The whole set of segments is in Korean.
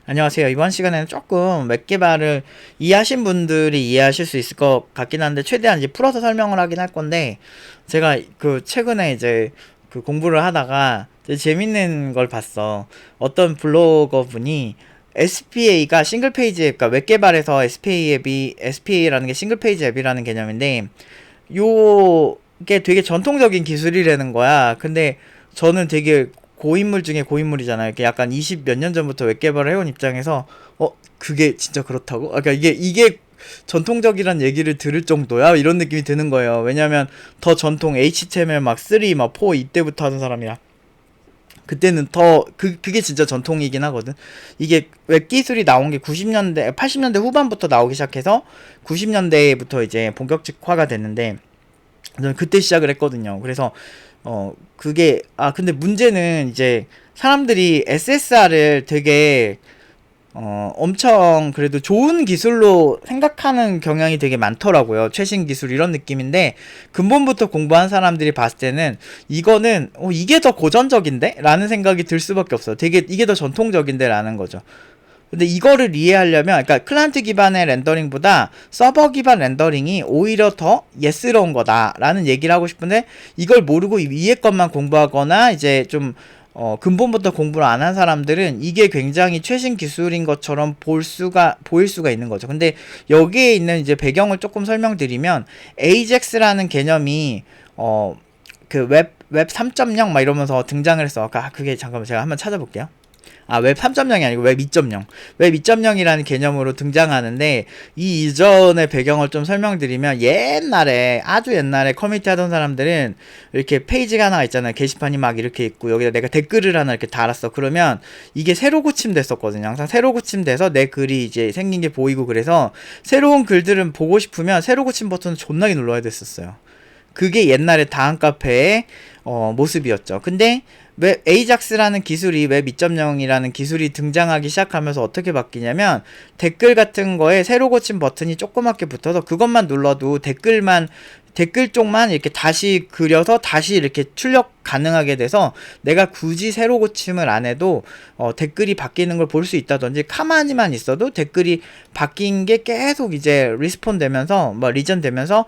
안녕하세요. 이번 시간에는 조금 웹 개발을 이해하신 분들이 이해하실 수 있을 것 같긴 한데, 최대한 이제 풀어서 설명을 하긴 할 건데, 제가 최근에 이제 공부를 하다가 되게 재밌는 걸 봤어. 어떤 블로거 분이 SPA가 싱글 페이지 앱, 그러니까 웹 개발에서 SPA라는 게 싱글 페이지 앱이라는 개념인데, 요게 되게 전통적인 기술이라는 거야. 근데 저는 되게 고인물 중에 고인물이잖아요. 이렇게 약간 20 몇 년 전부터 웹 개발을 해온 입장에서 그게 진짜 그렇다고? 그러니까 이게 전통적이란 얘기를 들을 정도야? 이런 느낌이 드는 거예요. 왜냐면 더 전통 HTML 막 3, 막 4 이때부터 하던 사람이라 그때는 더 그게 진짜 전통이긴 하거든. 이게 웹 기술이 나온 게 90년대, 80년대 후반부터 나오기 시작해서 90년대부터 이제 본격화가 됐는데 저는 그때 시작을 했거든요. 그래서 근데 문제는 이제 사람들이 SSR을 되게 엄청 그래도 좋은 기술로 생각하는 경향이 되게 많더라고요. 최신 기술 이런 느낌인데, 근본부터 공부한 사람들이 봤을 때는 이거는 이게 더 고전적인데? 라는 생각이 들 수밖에 없어요. 되게 이게 더 전통적인데? 라는 거죠. 근데 이거를 이해하려면, 그러니까 클라이언트 기반의 렌더링보다 서버 기반 렌더링이 오히려 더 예스러운 거다라는 얘기를 하고 싶은데, 이걸 모르고 위에 것만 공부하거나 이제 좀 근본부터 공부를 안 한 사람들은 이게 굉장히 최신 기술인 것처럼 보일 수가 있는 거죠. 근데 여기에 있는 이제 배경을 조금 설명드리면, AJAX라는 개념이 웹 3.0 막 이러면서 등장을 했어. 그게 잠깐만 제가 한번 찾아볼게요. 웹 3.0이 아니고 웹 2.0. 웹 2.0이라는 개념으로 등장하는데, 이 이전의 배경을 좀 설명드리면, 아주 옛날에 커뮤니티 하던 사람들은 이렇게 페이지가 하나 있잖아요. 게시판이 막 이렇게 있고, 여기다 내가 댓글을 하나 이렇게 달았어. 그러면 이게 새로 고침됐었거든요. 항상 새로 고침돼서 내 글이 이제 생긴 게 보이고, 그래서 새로운 글들은 보고 싶으면 새로 고침 버튼을 존나게 눌러야 됐었어요. 그게 옛날에 다음 카페의 모습이었죠. 근데 웹 에이작스라는 기술이 웹 2.0이라는 기술이 등장하기 시작하면서 어떻게 바뀌냐면, 댓글 같은 거에 새로 고친 버튼이 조그맣게 붙어서 그것만 눌러도 댓글 쪽만 이렇게 다시 그려서 다시 이렇게 출력 가능하게 돼서, 내가 굳이 새로 고침을 안 해도 댓글이 바뀌는 걸 볼 수 있다든지, 가만히만 있어도 댓글이 바뀐 게 계속 이제 리스폰 되면서 리전 되면서,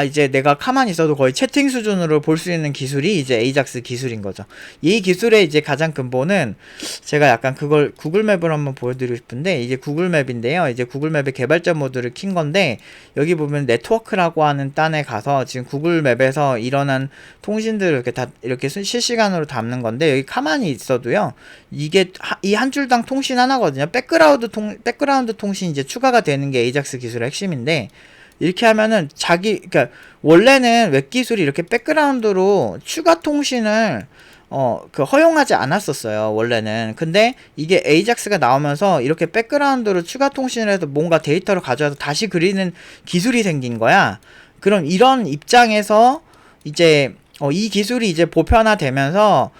이제 내가 가만히 있어도 거의 채팅 수준으로 볼 수 있는 기술이 이제 에이작스 기술인 거죠. 이 기술의 이제 가장 근본은, 제가 약간 그걸 구글맵을 한번 보여드리고 싶은데, 이게 구글맵인데요. 이제 구글맵의 개발자 모드를 킨 건데, 여기 보면 네트워크라고 하는 딴에 가서 지금 구글맵에서 일어난 통신들을 이렇게 다 이렇게 실시간으로 담는 건데, 여기 가만히 있어도요, 이게 이 한 줄당 통신 하나거든요. 백그라운드 통신 이제 추가가 되는 게 에이작스 기술의 핵심인데, 이렇게 하면은 그러니까 원래는 웹 기술이 이렇게 백그라운드로 추가 통신을 허용하지 않았었어요, 원래는. 근데 이게 에이작스가 나오면서 이렇게 백그라운드로 추가 통신을 해서 뭔가 데이터를 가져와서 다시 그리는 기술이 생긴 거야. 그럼 이런 입장에서 이제 이 기술이 이제 보편화되면서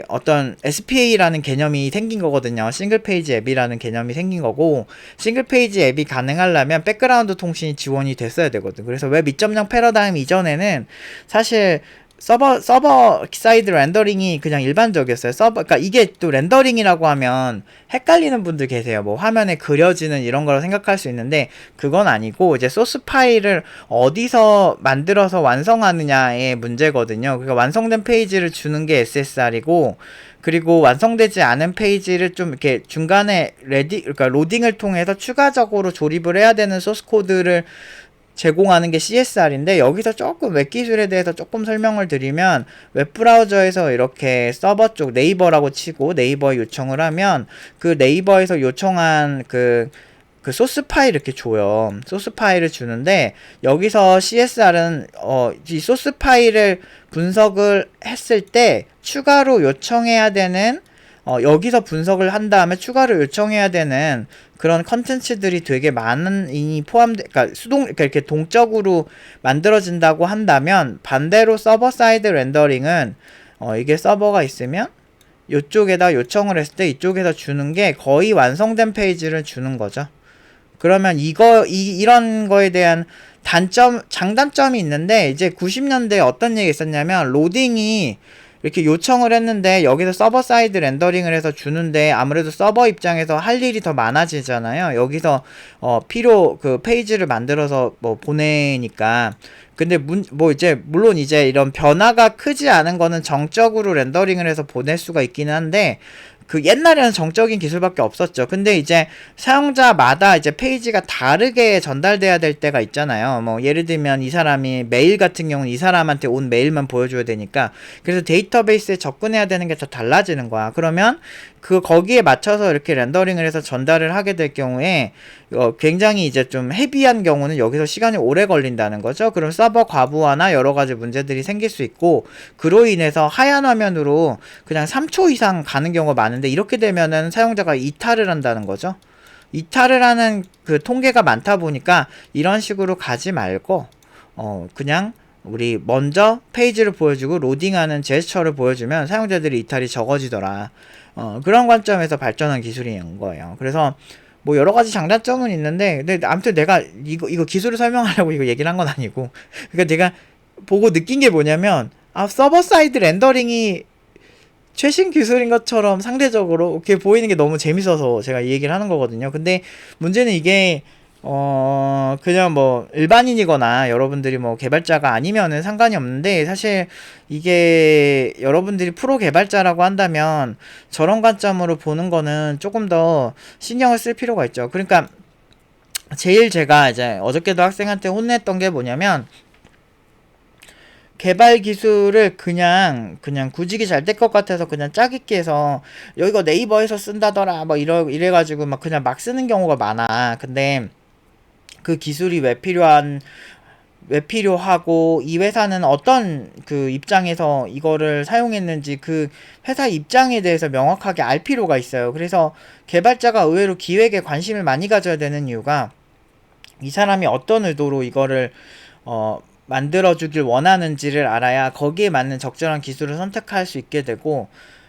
어떤 SPA라는 개념이 생긴 거거든요. 싱글 페이지 앱이라는 개념이 생긴 거고, 싱글 페이지 앱이 가능하려면 백그라운드 통신이 지원이 됐어야 되거든. 그래서 웹 2.0 패러다임 이전에는 사실 서버 사이드 렌더링이 그냥 일반적이었어요. 그러니까 이게 또 렌더링이라고 하면 헷갈리는 분들 계세요. 뭐 화면에 그려지는 이런 거로 생각할 수 있는데, 그건 아니고 이제 소스 파일을 어디서 만들어서 완성하느냐의 문제거든요. 그러니까 완성된 페이지를 주는 게 SSR이고, 그리고 완성되지 않은 페이지를 좀 이렇게 중간에 그러니까 로딩을 통해서 추가적으로 조립을 해야 되는 소스 코드를 제공하는 게 CSR인데, 여기서 조금 웹 기술에 대해서 조금 설명을 드리면, 웹브라우저에서 이렇게 서버 쪽 네이버라고 치고 네이버에 요청을 하면, 그 네이버에서 요청한 그 소스 파일 이렇게 줘요. 소스 파일을 주는데, 여기서 CSR은 이 소스 파일을 분석을 했을 때 추가로 요청해야 되는, 여기서 분석을 한 다음에 추가로 요청해야 되는 그런 컨텐츠들이 되게 많이 그러니까 그러니까 이렇게 동적으로 만들어진다고 한다면, 반대로 서버 사이드 렌더링은 이게 서버가 있으면 이쪽에다 요청을 했을 때 이쪽에서 주는 게 거의 완성된 페이지를 주는 거죠. 그러면 이런 거에 대한 장단점이 있는데, 이제 90년대에 어떤 얘기 있었냐면, 로딩이 이렇게 요청을 했는데 여기서 서버 사이드 렌더링을 해서 주는데 아무래도 서버 입장에서 할 일이 더 많아지잖아요. 여기서 그 페이지를 만들어서 뭐 보내니까. 근데 뭐 이제 물론 이제 이런 변화가 크지 않은 거는 정적으로 렌더링을 해서 보낼 수가 있기는 한데 그 옛날에는 정적인 기술밖에 없었죠. 근데 이제 사용자마다 이제 페이지가 다르게 전달돼야 될 때가 있잖아요. 뭐 예를 들면 이 사람이 메일 같은 경우는 이 사람한테 온 메일만 보여줘야 되니까 그래서 데이터베이스에 접근해야 되는 게 더 달라지는 거야. 그러면 거기에 맞춰서 이렇게 렌더링을 해서 전달을 하게 될 경우에 굉장히 이제 좀 헤비한 경우는 여기서 시간이 오래 걸린다는 거죠. 그럼 서버 과부하나 여러 가지 문제들이 생길 수 있고 그로 인해서 하얀 화면으로 그냥 3초 이상 가는 경우가 많은데 이렇게 되면은 사용자가 이탈을 한다는 거죠. 이탈을 하는 그 통계가 많다 보니까 이런 식으로 가지 말고 그냥 우리 먼저 페이지를 보여주고 로딩하는 제스처를 보여주면 사용자들이 이탈이 적어지더라. 그런 관점에서 발전한 기술인 거예요. 그래서 뭐 여러 가지 장단점은 있는데, 근데 아무튼 내가 이거 기술을 설명하려고 이거 얘기를 한 건 아니고, 그러니까 내가 보고 느낀 게 뭐냐면, 서버 사이드 렌더링이 최신 기술인 것처럼 상대적으로 이렇게 보이는 게 너무 재밌어서 제가 이 얘기를 하는 거거든요. 근데 문제는 이게 그냥 뭐 일반인이거나 여러분들이 뭐 개발자가 아니면은 상관이 없는데 사실 이게 여러분들이 프로 개발자라고 한다면 저런 관점으로 보는 거는 조금 더 신경을 쓸 필요가 있죠. 그러니까 제일 제가 이제 어저께도 학생한테 혼냈던 게 뭐냐면 개발 기술을 그냥 구직이 잘 될 것 같아서 그냥 짜깁기 해서 이거 네이버에서 쓴다더라 뭐 이래가지고 막 그냥 막 쓰는 경우가 많아. 근데 그 기술이 왜 필요하고 이 회사는 어떤 그 입장에서 이거를 사용했는지 그 회사 입장에 대해서 명확하게 알 필요가 있어요. 그래서 개발자가 의외로 기획에 관심을 많이 가져야 되는 이유가 이 사람이 어떤 의도로 이거를 만들어주길 원하는지를 알아야 거기에 맞는 적절한 기술을 선택할 수 있게 되고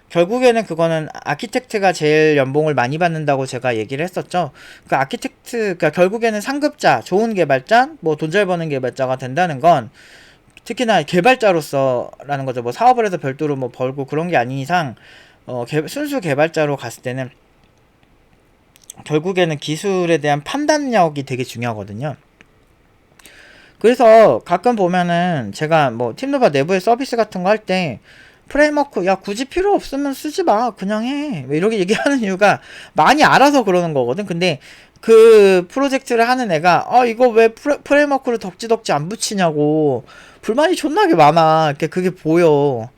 결국에는 그거는 아키텍트가 제일 연봉을 많이 받는다고 제가 얘기를 했었죠. 그 그러니까 결국에는 상급자, 좋은 개발자, 뭐 돈 잘 버는 개발자가 된다는 건 특히나 개발자로서라는 거죠. 뭐 사업을 해서 별도로 뭐 벌고 그런 게 아닌 이상 순수 개발자로 갔을 때는 결국에는 기술에 대한 판단력이 되게 중요하거든요. 그래서 가끔 보면은 제가 뭐 팀노바 내부의 서비스 같은 거 할 때 프레임워크 야 굳이 필요 없으면 쓰지 마 그냥 해 이렇게 얘기하는 이유가 많이 알아서 그러는 거거든. 근데 그 프로젝트를 하는 애가 이거 왜 프레임워크를 덕지덕지 안 붙이냐고 불만이 존나게 많아. 이렇게 그게 보여.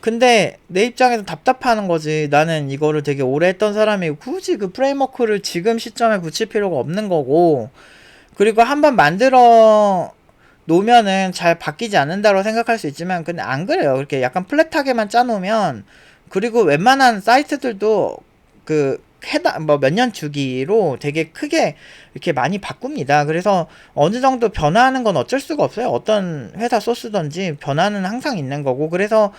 근데 내 입장에서 답답하는 거지. 나는 이거를 되게 오래 했던 사람이 굳이 그 프레임워크를 지금 시점에 붙일 필요가 없는 거고, 그리고 한번 만들어 놓으면은 잘 바뀌지 않는다고 생각할 수 있지만 근데 안 그래요. 그렇게 약간 플랫하게만 짜놓으면, 그리고 웬만한 사이트들도 그 해당 뭐 몇 년 주기로 되게 크게 이렇게 많이 바꿉니다. 그래서 어느 정도 변화하는 건 어쩔 수가 없어요. 어떤 회사 소스든지 변화는 항상 있는 거고. 그래서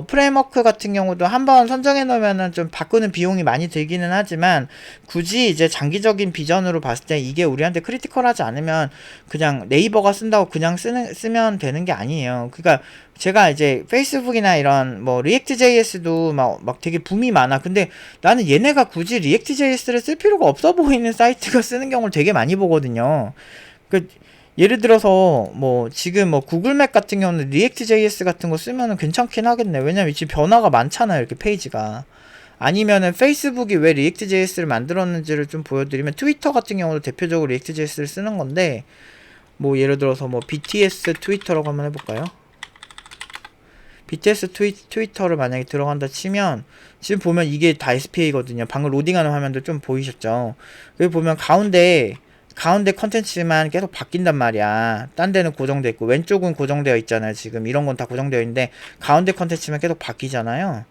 프레임워크 같은 경우도 한번 선정해 놓으면은 좀 바꾸는 비용이 많이 들기는 하지만 굳이 이제 장기적인 비전으로 봤을 때 이게 우리한테 크리티컬하지 않으면 그냥 네이버가 쓴다고 그냥 쓰면 되는 게 아니에요. 그러니까 제가 이제 페이스북이나 이런 뭐 리액트 JS도 막 되게 붐이 많아. 근데 나는 얘네가 굳이 리액트 JS를 쓸 필요가 없어 보이는 사이트가 쓰는 경우를 되게 많이 보거든요. 그 예를 들어서 뭐 지금 뭐 구글맵 같은 경우는 리액트 JS 같은 거 쓰면은 괜찮긴 하겠네. 왜냐면 지금 변화가 많잖아요, 이렇게 페이지가. 아니면은 페이스북이 왜 리액트 JS를 만들었는지를 좀 보여드리면, 트위터 같은 경우도 대표적으로 리액트 JS를 쓰는 건데, 뭐 예를 들어서 뭐 BTS 트위터라고 한번 해볼까요? BTS 트위터를 만약에 들어간다 치면 지금 보면 이게 다 SPA거든요. 방금 로딩하는 화면도 좀 보이셨죠? 여기 보면 가운데 컨텐츠만 계속 바뀐단 말이야. 딴 데는 고정되어 있고 왼쪽은 고정되어 있잖아요. 지금 이런 건 다 고정되어 있는데 가운데 컨텐츠만 계속 바뀌잖아요.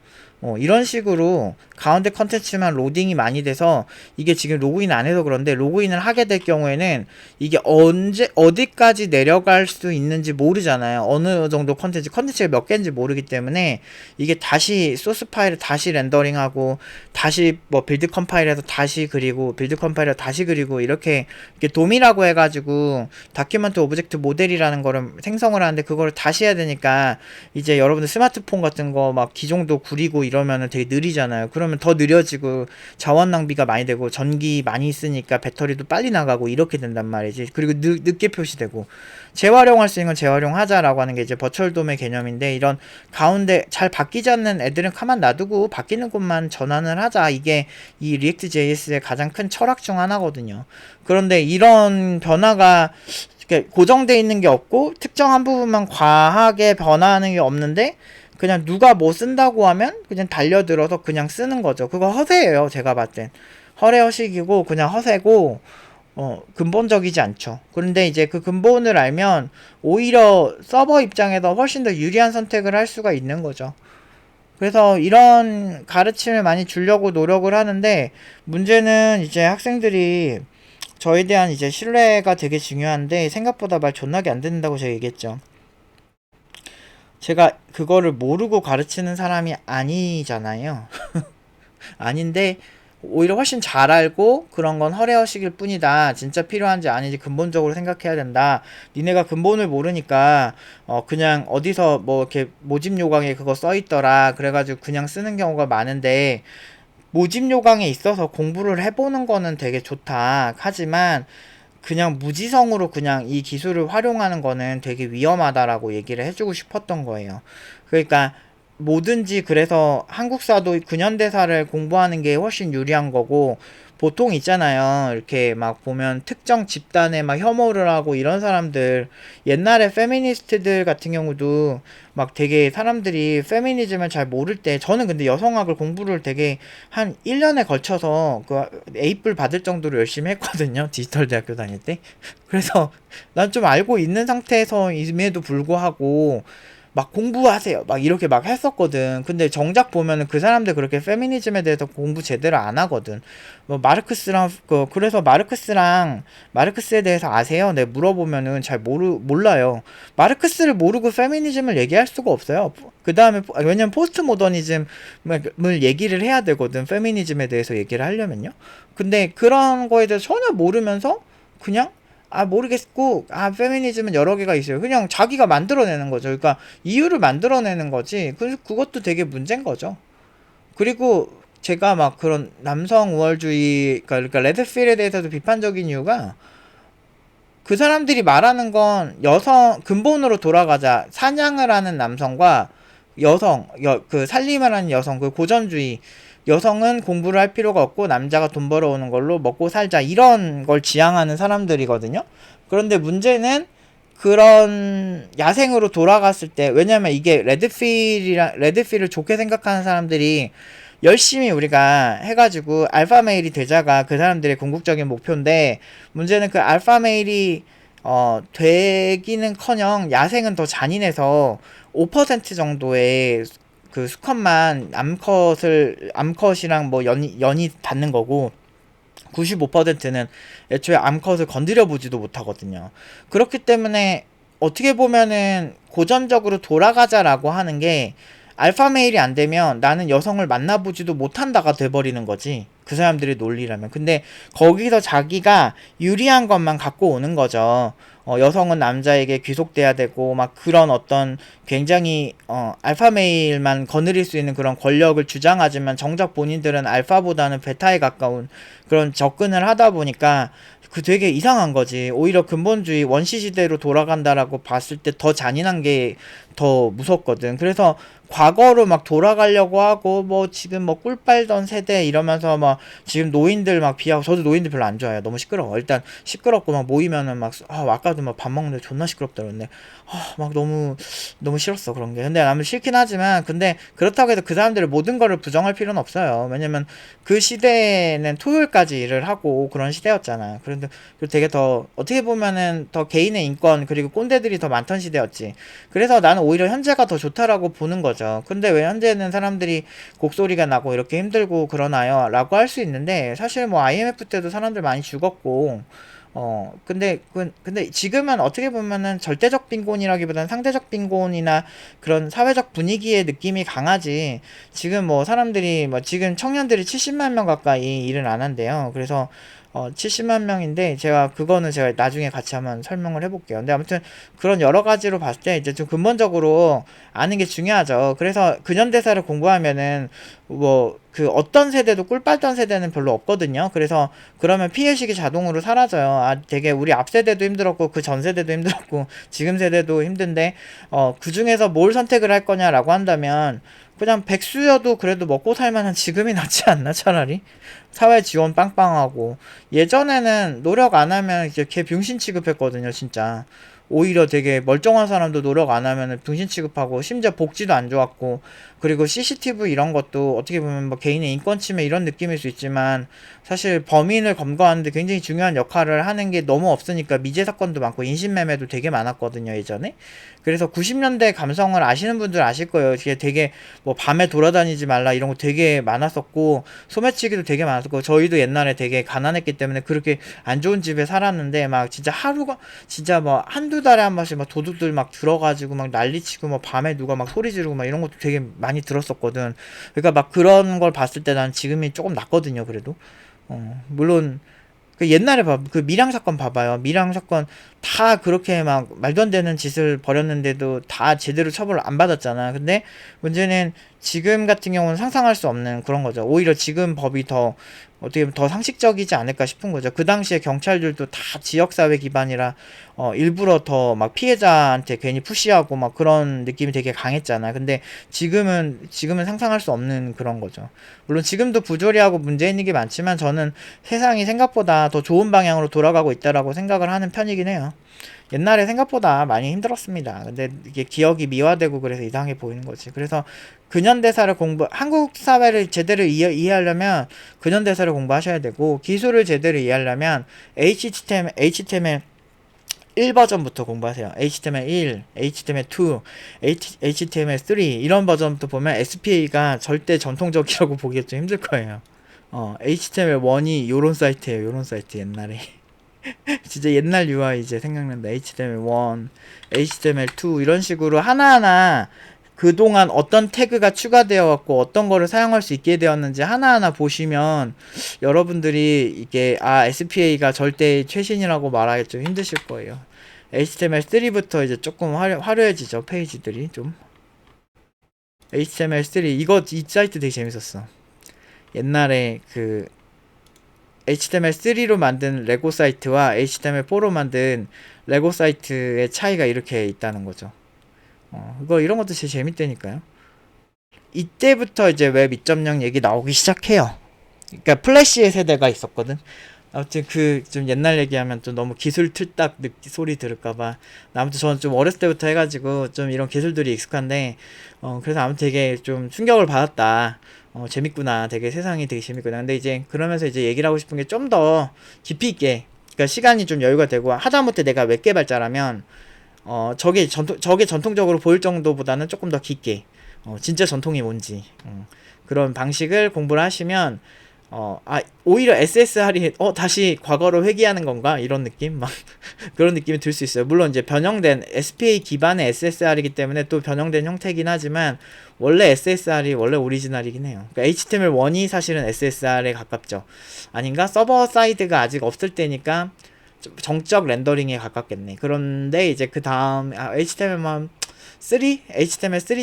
이런 식으로 가운데 컨텐츠만 로딩이 많이 돼서 이게 지금 로그인 안 해서 그런데 로그인을 하게 될 경우에는 이게 언제 어디까지 내려갈 수 있는지 모르잖아요. 어느 정도 컨텐츠가 몇 개인지 모르기 때문에 이게 다시 소스 파일을 다시 렌더링하고 다시 뭐 빌드 컴파일해서 다시 그리고 빌드 컴파일해서 다시 그리고 이렇게 돔이라고 해가지고 다큐멘트 오브젝트 모델이라는 거를 생성을 하는데 그거를 다시 해야 되니까 이제 여러분들 스마트폰 같은 거 막 기종도 구리고 이러면은 되게 느리잖아요. 그러면 더 느려지고 자원 낭비가 많이 되고 전기 많이 쓰니까 배터리도 빨리 나가고 이렇게 된단 말이지. 그리고 늦게 표시되고 재활용할 수 있는 건 재활용하자라고 하는 게 이제 버추얼돔의 개념인데 이런 가운데 잘 바뀌지 않는 애들은 가만 놔두고 바뀌는 곳만 전환을 하자. 이게 이 리액트 JS의 가장 큰 철학 중 하나거든요. 그런데 이런 변화가 고정돼 있는 게 없고 특정한 부분만 과하게 변화하는 게 없는데 그냥 누가 뭐 쓴다고 하면 그냥 달려들어서 그냥 쓰는 거죠. 그거 허세예요. 제가 봤을 땐 허례허식이고 그냥 허세고 근본적이지 않죠. 그런데 이제 그 근본을 알면 오히려 서버 입장에서 훨씬 더 유리한 선택을 할 수가 있는 거죠. 그래서 이런 가르침을 많이 주려고 노력을 하는데 문제는 이제 학생들이 저에 대한 이제 신뢰가 되게 중요한데 생각보다 말 존나게 안 듣는다고 제가 얘기했죠. 제가 그거를 모르고 가르치는 사람이 아니잖아요. 아닌데 오히려 훨씬 잘 알고 그런 건 허례허식일 뿐이다. 진짜 필요한지 아닌지 근본적으로 생각해야 된다. 니네가 근본을 모르니까 그냥 어디서 뭐 이렇게 모집 요강에 그거 써있더라. 그래가지고 그냥 쓰는 경우가 많은데 모집 요강에 있어서 공부를 해보는 거는 되게 좋다. 하지만 그냥 무지성으로 그냥 이 기술을 활용하는 거는 되게 위험하다라고 얘기를 해주고 싶었던 거예요. 그러니까 뭐든지 그래서 한국사도 근현대사를 공부하는 게 훨씬 유리한 거고 보통 있잖아요. 이렇게 막 보면 특정 집단에 막 혐오를 하고 이런 사람들 옛날에 페미니스트들 같은 경우도 막 되게 사람들이 페미니즘을 잘 모를 때 저는 근데 여성학을 공부를 되게 한 1년에 걸쳐서 그 A뿔 받을 정도로 열심히 했거든요. 디지털 대학교 다닐 때. 그래서 난 좀 알고 있는 상태에서임에도 불구하고 막 공부하세요. 막 이렇게 막 했었거든. 근데 정작 보면은 그 사람들 그렇게 페미니즘에 대해서 공부 제대로 안 하거든. 뭐 마르크스랑 그래서 마르크스에 대해서 아세요? 네, 물어보면은 잘 몰라요. 마르크스를 모르고 페미니즘을 얘기할 수가 없어요. 그 다음에 왜냐면 포스트 모더니즘을 얘기를 해야 되거든. 페미니즘에 대해서 얘기를 하려면요. 근데 그런 거에 대해서 전혀 모르면서 그냥 모르겠고, 페미니즘은 여러 개가 있어요. 그냥 자기가 만들어내는 거죠. 그러니까, 이유를 만들어내는 거지. 그것도 되게 문제인 거죠. 그리고, 제가 막 그런 남성 우월주의, 그러니까 레드필에 대해서도 비판적인 이유가, 그 사람들이 말하는 건 근본으로 돌아가자. 사냥을 하는 남성과 살림을 하는 여성, 그 고전주의, 여성은 공부를 할 필요가 없고 남자가 돈 벌어오는 걸로 먹고 살자 이런 걸 지향하는 사람들이거든요. 그런데 문제는 그런 야생으로 돌아갔을 때 왜냐면 이게 레드필을 좋게 생각하는 사람들이 열심히 우리가 해가지고 알파메일이 되자가 그 사람들의 궁극적인 목표인데 문제는 그 알파메일이 되기는커녕 야생은 더 잔인해서 5% 정도의 그 수컷만 암컷이랑 뭐 연이 닿는 거고 95%는 애초에 암컷을 건드려 보지도 못하거든요. 그렇기 때문에 어떻게 보면은 고전적으로 돌아가자라고 하는 게 알파 메일이 안 되면 나는 여성을 만나보지도 못한다가 돼버리는 거지. 그 사람들의 논리라면. 근데 거기서 자기가 유리한 것만 갖고 오는 거죠. 여성은 남자에게 귀속돼야 되고 막 그런 어떤 굉장히 알파메일만 거느릴 수 있는 그런 권력을 주장하지만 정작 본인들은 알파보다는 베타에 가까운 그런 접근을 하다 보니까 그 되게 이상한 거지. 오히려 근본주의 원시 시대로 돌아간다라고 봤을 때 더 잔인한 게 더 무섭거든. 그래서 과거로 막 돌아가려고 하고 뭐 지금 뭐 꿀 빨던 세대 이러면서 막 지금 노인들 막 비하고 저도 노인들 별로 안 좋아해요. 너무 시끄러워. 일단 시끄럽고 막 모이면은 막 아까도 막 밥 먹는데 존나 시끄럽다 그러는데 막 너무 싫었어 그런 게. 근데 나는 싫긴 하지만 근데 그렇다고 해서 그 사람들의 모든 거를 부정할 필요는 없어요. 왜냐면 그 시대에는 토요일까지 일을 하고 그런 시대였잖아. 그런데 되게 더 어떻게 보면은 더 개인의 인권 그리고 꼰대들이 더 많던 시대였지. 그래서 나는 오히려 현재가 더 좋다라고 보는 거죠. 근데 왜 현재는 사람들이 곡소리가 나고 이렇게 힘들고 그러나요? 라고 할 수 있는데, 사실 뭐 IMF 때도 사람들 많이 죽었고, 근데 지금은 어떻게 보면은 절대적 빈곤이라기보다는 상대적 빈곤이나 그런 사회적 분위기의 느낌이 강하지. 지금 뭐 사람들이 뭐 지금 청년들이 70만 명 가까이 일을 안 한대요. 그래서 70만 명인데, 그거는 제가 나중에 같이 한번 설명을 해볼게요. 근데 아무튼 그런 여러 가지로 봤을 때 이제 좀 근본적으로 아는 게 중요하죠. 그래서 근현대사를 공부하면은 그 어떤 세대도 꿀 빨던 세대는 별로 없거든요. 그래서 그러면 피해의식이 자동으로 사라져요. 아, 되게 우리 앞 세대도 힘들었고 그 전 세대도 힘들었고 지금 세대도 힘든데 그 중에서 뭘 선택을 할 거냐라고 한다면 그냥 백수여도 그래도 먹고 살만한 지금이 낫지 않나, 차라리? 사회 지원 빵빵하고. 예전에는 노력 안 하면 이제 걔 병신 취급했거든요, 진짜. 오히려 되게 멀쩡한 사람도 노력 안 하면 병신 취급하고, 심지어 복지도 안 좋았고, 그리고 CCTV 이런 것도 어떻게 보면 뭐 개인의 인권 침해 이런 느낌일 수 있지만, 사실 범인을 검거하는데 굉장히 중요한 역할을 하는 게 너무 없으니까 미제 사건도 많고 인신매매도 되게 많았거든요, 예전에. 그래서 90년대 감성을 아시는 분들 아실 거예요. 이게 되게 뭐 밤에 돌아다니지 말라 이런 거 되게 많았었고, 소매치기도 되게 많았었고, 저희도 옛날에 되게 가난했기 때문에 그렇게 안 좋은 집에 살았는데, 막 진짜 하루가 진짜 뭐 한두 달에 한 번씩 막 도둑들 막 들어가지고 막 난리치고, 뭐 밤에 누가 막 소리 지르고 막 이런 것도 되게 많이 들었었거든. 그러니까 막 그런 걸 봤을 때 난 지금이 조금 낫거든요, 그래도. 물론 그 옛날에 그 밀양 사건 봐봐요. 밀양 사건 다 그렇게 막 말도 안 되는 짓을 벌였는데도 다 제대로 처벌을 안 받았잖아. 근데 문제는 지금 같은 경우는 상상할 수 없는 그런 거죠. 오히려 지금 법이 더 어떻게 보면 더 상식적이지 않을까 싶은 거죠. 그 당시에 경찰들도 다 지역사회 기반이라 일부러 더 막 피해자한테 괜히 푸시하고 막 그런 느낌이 되게 강했잖아. 근데 지금은 상상할 수 없는 그런 거죠. 물론 지금도 부조리하고 문제 있는 게 많지만 저는 세상이 생각보다 더 좋은 방향으로 돌아가고 있다라고 생각을 하는 편이긴 해요. 옛날에 생각보다 많이 힘들었습니다. 근데 이게 기억이 미화되고 그래서 이상해 보이는 거지. 그래서 근현대사를 한국 사회를 제대로 이해하려면 근현대사를 공부하셔야 되고, 기술을 제대로 이해하려면 HTML 1버전부터 공부하세요. HTML 1, HTML 2, HTML 3 이런 버전부터 보면 SPA가 절대 전통적이라고 보기가 좀 힘들 거예요. HTML 1이 요런 사이트예요. 요런 사이트 옛날에. 진짜 옛날 UI 이제 생각난다. HTML1, HTML2 이런 식으로 하나하나 그동안 어떤 태그가 추가되어 갖고 어떤 거를 사용할 수 있게 되었는지 하나하나 보시면 여러분들이 이게 SPA가 절대 최신이라고 말하기 좀 힘드실 거예요. HTML3부터 이제 조금 화려해지죠. 페이지들이 좀. HTML3 이 사이트 되게 재밌었어. 옛날에 그 HTML3로 만든 레고 사이트와 HTML4로 만든 레고 사이트의 차이가 이렇게 있다는 거죠. 이런 것도 제일 재밌다니까요. 이때부터 이제 웹 2.0 얘기 나오기 시작해요. 그러니까 플래시의 세대가 있었거든. 아무튼 좀 옛날 얘기하면 좀 너무 기술 틀딱 소리 들을까봐. 아무튼 저는 좀 어렸을 때부터 해가지고 좀 이런 기술들이 익숙한데, 그래서 아무튼 되게 좀 충격을 받았다. 재밌구나. 되게 세상이 되게 재밌구나. 근데 이제 그러면서 이제 얘기를 하고 싶은 게 좀 더 깊이 있게, 그러니까 시간이 좀 여유가 되고, 하다못해 내가 웹 개발자라면, 저게 전통적으로 보일 정도보다는 조금 더 깊게, 진짜 전통이 뭔지, 그런 방식을 공부를 하시면, 오히려 SSR이, 다시 과거로 회귀하는 건가? 이런 느낌? 막, 그런 느낌이 들 수 있어요. 물론 이제 변형된 SPA 기반의 SSR이기 때문에 또 변형된 형태이긴 하지만, 원래 SSR이 원래 오리지널이긴 해요. 그러니까 HTML1이 사실은 SSR에 가깝죠. 아닌가? 서버 사이드가 아직 없을 때니까, 정적 렌더링에 가깝겠네. 그런데 이제 그 다음 HTML3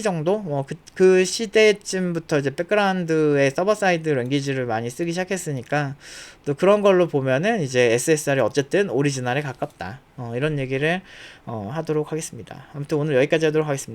정도? 그 시대쯤부터 이제 백그라운드의 서버 사이드 랭귀지를 많이 쓰기 시작했으니까 또 그런 걸로 보면은 이제 SSR이 어쨌든 오리지널에 가깝다. 이런 얘기를 하도록 하겠습니다. 아무튼 오늘 여기까지 하도록 하겠습니다.